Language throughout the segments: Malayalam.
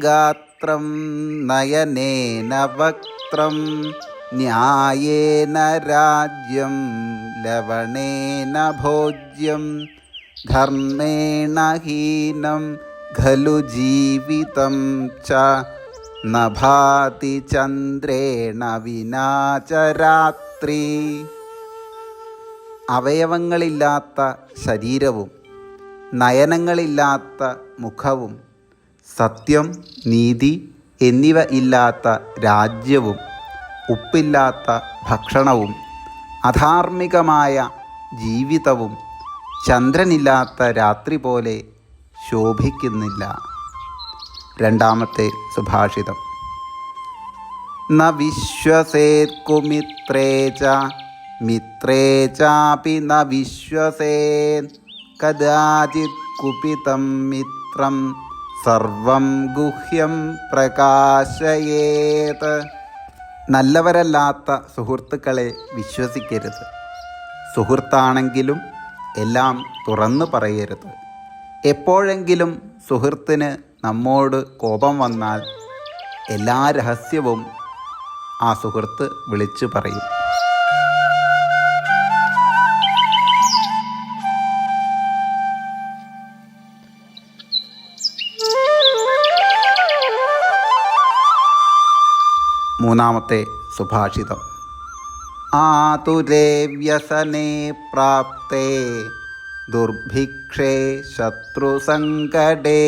ഗാത്രം നയനേന വക്ത്രം ന്യായേന രാജ്യം ലവണേന ഭോജ്യം ധർമ്മേണ ഹീനം ഖലു ജീവിതം ച നഭാതി ചന്ദ്രേണ വിനാച രാത്രി. അവയവങ്ങളില്ലാത്ത ശരീരവും നയനങ്ങളില്ലാത്ത മുഖവും സത്യം, നീതി എന്നിവ ഇല്ലാത്ത രാജ്യവും ഉപ്പില്ലാത്ത ഭക്ഷണവും അധാർമികമായ ജീവിതവും ചന്ദ്രനില്ലാത്ത രാത്രി പോലെ ശോഭിക്കുന്നില്ല. രണ്ടാമത്തെ സുഭാഷിതം. ന വിശ്വസേത് കുമിത്രേ ച മിത്രേ ചാപി ന വിശ്വസേത് കദാചിത് കുപിതം മിത്രം സർവം ഗുഹ്യം പ്രകാശയേത്. നല്ലവരല്ലാത്ത സുഹൃത്തുക്കളെ വിശ്വസിക്കരുത്. സുഹൃത്താണെങ്കിലും എല്ലാം തുറന്നു പറയരുത്. എപ്പോഴെങ്കിലും സുഹൃത്തിന് നമ്മോട് കോപം വന്നാൽ എല്ലാ രഹസ്യവും ആ സുഹൃത്ത് വിളിച്ചു പറയും. മൂന്നാമത്തെ സുഭാഷിതം. ആതുരേ വ്യസനേ പ്രാപ്തേ ദുർഭിക്ഷേ ശത്രുസങ്കടേ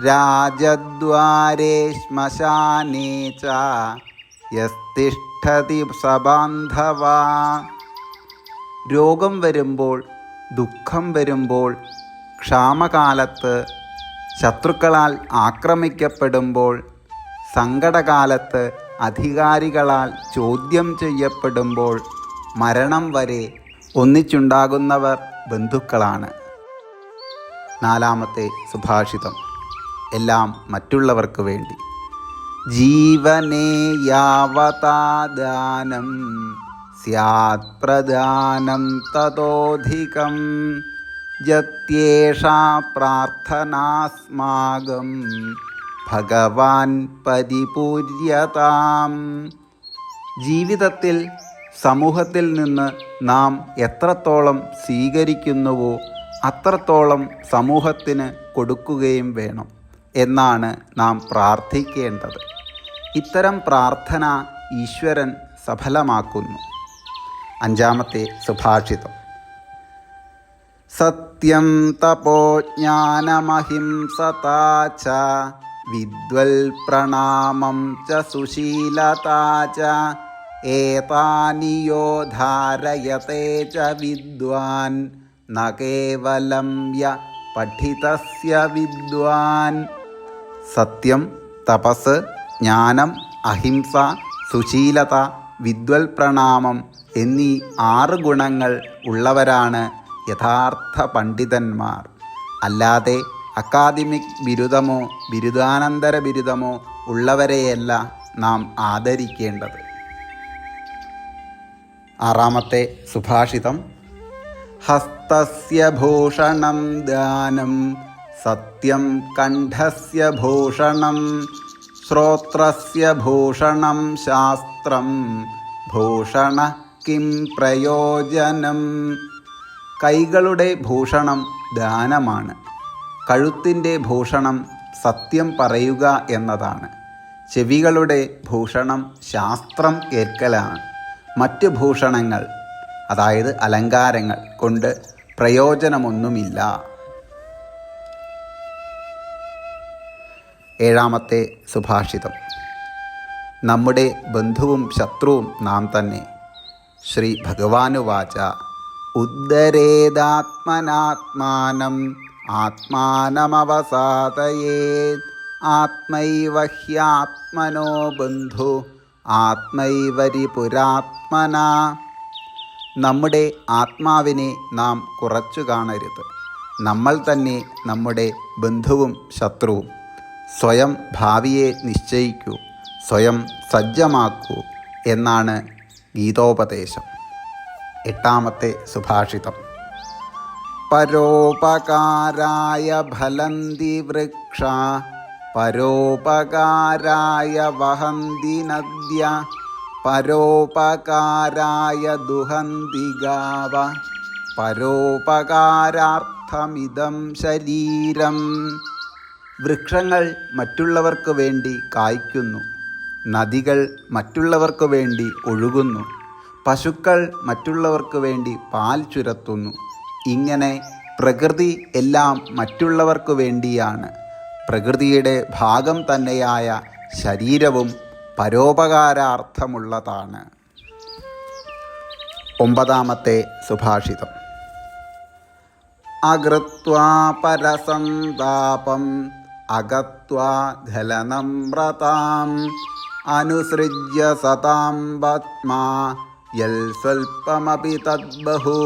രാജദ്വാരേ ശ്മശാനേ ച യസ്തിഷ്ഠതി സബാന്ധവാ. രോഗം വരുമ്പോൾ, ദുഃഖം വരുമ്പോൾ, ക്ഷാമകാലത്ത്, ശത്രുക്കളാൽ ആക്രമിക്കപ്പെടുമ്പോൾ, സങ്കടകാലത്ത് അധികാരികളാൽ ചോദ്യം ചെയ്യപ്പെടുമ്പോൾ, മരണം വരെ ഒന്നിച്ചുണ്ടാകുന്നവർ ബന്ധുക്കളാണ്. നാലാമത്തെ സുഭാഷിതം. എല്ലാം മറ്റുള്ളവർക്ക് വേണ്ടി. ജീവനേ യാവതാ ദാനം സ്യാത് പ്രദാനം തതോധികം യത്യേഷാ പ്രാർത്ഥനാസ്മാകം ഭഗവാൻ പരിപൂര്യതാം. ജീവിതത്തിൽ സമൂഹത്തിൽ നിന്ന് നാം എത്രത്തോളം സ്വീകരിക്കുന്നുവോ അത്രത്തോളം സമൂഹത്തിന് കൊടുക്കുകയും വേണം എന്നാണ് നാം പ്രാർത്ഥിക്കേണ്ടത്. ഇത്തരം പ്രാർത്ഥന ഈശ്വരൻ സഫലമാക്കുന്നു. അഞ്ചാമത്തെ സുഭാഷിതം. സത്യം തപോ ജ്ഞാനമഹിംസതാ ച വിദ്വൽ പ്രണാമം ച സുശീലതാ ച ഏതാനി യോ ധാരയതേ ച വിദ്വാൻ ന കേവലം യ പഠിതസ്യ വിദ്വാൻ. സത്യം, തപസ്, ജ്ഞാനം, അഹിംസ, സുശീലത, വിദ്വൽ പ്രണാമം എന്നീ 6 ഗുണങ്ങൾ ഉള്ളവരാണ് യഥാർത്ഥ പണ്ഡിതന്മാർ. അല്ലാതെ അക്കാദമിക് ബിരുദമോ ബിരുദാനന്തര ബിരുദമോ ഉള്ളവരെയല്ല നാം ആദരിക്കേണ്ടത്. ആറാമത്തെ സുഭാഷിതം. ഹസ്തസ്യ ഭൂഷണം ദാനം സത്യം കണ്ഠസ്യ ഭൂഷണം ശ്രോത്രസ്യ ഭൂഷണം ശാസ്ത്രം ഭൂഷണ കിം പ്രയോജനം. കൈകളുടെ ഭൂഷണം ദാനമാണ്. കഴുത്തിൻ്റെ ഭൂഷണം സത്യം പറയുക എന്നതാണ്. ചെവികളുടെ ഭൂഷണം ശാസ്ത്രം കേൾക്കലാണ്. മറ്റ് ഭൂഷണങ്ങൾ, അതായത് അലങ്കാരങ്ങൾ കൊണ്ട് പ്രയോജനമൊന്നുമില്ല. ഏഴാമത്തെ സുഭാഷിതം. നമ്മുടെ ബന്ധുവും ശത്രുവും നാം തന്നെ. ശ്രീ ഭഗവാനുവാച ഉദ്ധരേദാത്മനാത്മാനം ആത്മാനമവസാദയേത് ആത്മൈവ ഹ്യാത്മനോ ബന്ധു ആത്മൈവരിപുരാത്മന. നമ്മുടെ ആത്മാവിനെ നാം കുറച്ചു കാണരുത്. നമ്മൾ തന്നെ നമ്മുടെ ബന്ധുവും ശത്രുവും. സ്വയം ഭാവിയെ നിശ്ചയിക്കൂ, സ്വയം സജ്ജമാക്കൂ എന്നാണ് ഗീതോപദേശം. എട്ടാമത്തെ സുഭാഷിതം. പരോപകാരായ ഫലന്തി വൃക്ഷ പരോപകാരായ വഹന്തി നദ്യ പരോപകാരായ ദുഹന്തി ഗാവ പരോപകാരാർത്ഥമിദം ശരീരം. വൃക്ഷങ്ങൾ മറ്റുള്ളവർക്ക് വേണ്ടി കായ്ക്കുന്നു, നദികൾ മറ്റുള്ളവർക്ക് വേണ്ടി ഒഴുകുന്നു, പശുക്കൾ മറ്റുള്ളവർക്ക് വേണ്ടി പാൽ ചുരത്തുന്നു. ഇങ്ങനെ പ്രകൃതി എല്ലാം മറ്റുള്ളവർക്ക് വേണ്ടിയാണ്. പ്രകൃതിയുടെ ഭാഗം തന്നെയായ ശരീരവും പരോപകാരാർത്ഥമുള്ളതാണ്. 9-ാമത്തെ സുഭാഷിതം. അകൃത്വാ പരസന്താപം അഗത്വാ ഖലനമ്രതാം അനുസൃജ്യ സതാം പത്മാ യൽ സ്വൽപമപി തദ്ബഹു.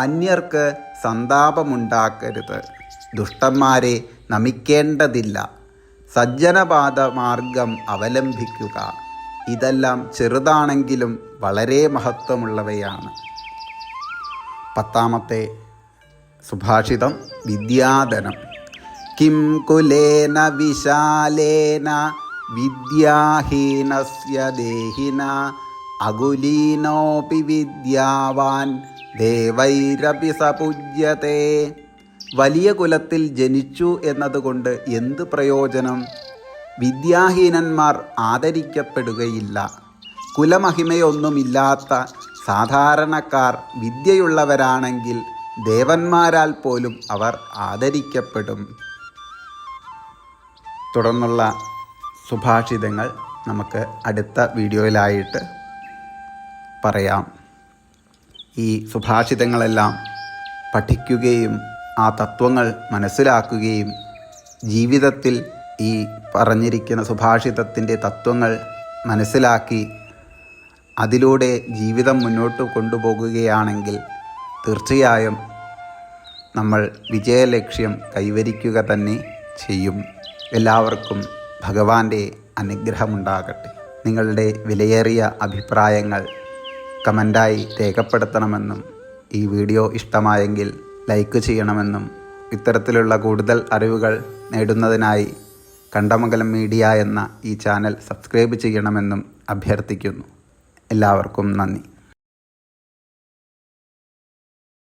അന്യർക്ക് സന്താപമുണ്ടാക്കരുത്, ദുഷ്ടന്മാരെ നമിക്കേണ്ടതില്ല, സജ്ജനപാത മാർഗം അവലംബിക്കുക. ഇതെല്ലാം ചെറുതാണെങ്കിലും വളരെ മഹത്വമുള്ളവയാണ്. 10-ാമത്തെ സുഭാഷിതം. വിദ്യാധനം. കിം കുലേന വിശാലേന വിദ്യാഹീനസ്യ ദേഹിന അകുലീനോപി വിദ്യാവാൻ ദേവൈരപി സപൂജ്യത്തെ. വലിയ കുലത്തിൽ ജനിച്ചു എന്നതുകൊണ്ട് എന്ത് പ്രയോജനം? വിദ്യാഹീനന്മാർ ആദരിക്കപ്പെടുകയില്ല. കുലമഹിമയൊന്നുമില്ലാത്ത സാധാരണക്കാർ വിദ്യയുള്ളവരാണെങ്കിൽ ദേവന്മാരാൽ പോലും അവർ ആദരിക്കപ്പെടും. തുടർന്നുള്ള സുഭാഷിതങ്ങൾ നമുക്ക് അടുത്ത വീഡിയോയിലായിട്ട് പറയാം. ഈ സുഭാഷിതങ്ങളെല്ലാം പഠിക്കുകയും ആ തത്വങ്ങൾ മനസ്സിലാക്കുകയും ജീവിതത്തിൽ ഈ പറഞ്ഞിരിക്കുന്ന സുഭാഷിതത്തിൻ്റെ തത്വങ്ങൾ മനസ്സിലാക്കി അതിലൂടെ ജീവിതം മുന്നോട്ട് കൊണ്ടുപോകുകയാണെങ്കിൽ തീർച്ചയായും നമ്മൾ വിജയലക്ഷ്യം കൈവരിക്കുക തന്നെ ചെയ്യും. എല്ലാവർക്കും ഭഗവാന്റെ അനുഗ്രഹമുണ്ടാകട്ടെ. നിങ്ങളുടെ വിലയേറിയ അഭിപ്രായങ്ങൾ കമൻ്റായി രേഖപ്പെടുത്തണമെന്നും ഈ വീഡിയോ ഇഷ്ടമായെങ്കിൽ ലൈക്ക് ചെയ്യണമെന്നും ഇത്തരത്തിലുള്ള കൂടുതൽ അറിവുകൾ നേടുന്നതിനായി കണ്ടമംഗലം മീഡിയ എന്ന ഈ ചാനൽ സബ്സ്ക്രൈബ് ചെയ്യണമെന്നും അഭ്യർത്ഥിക്കുന്നു. എല്ലാവർക്കും നന്ദി.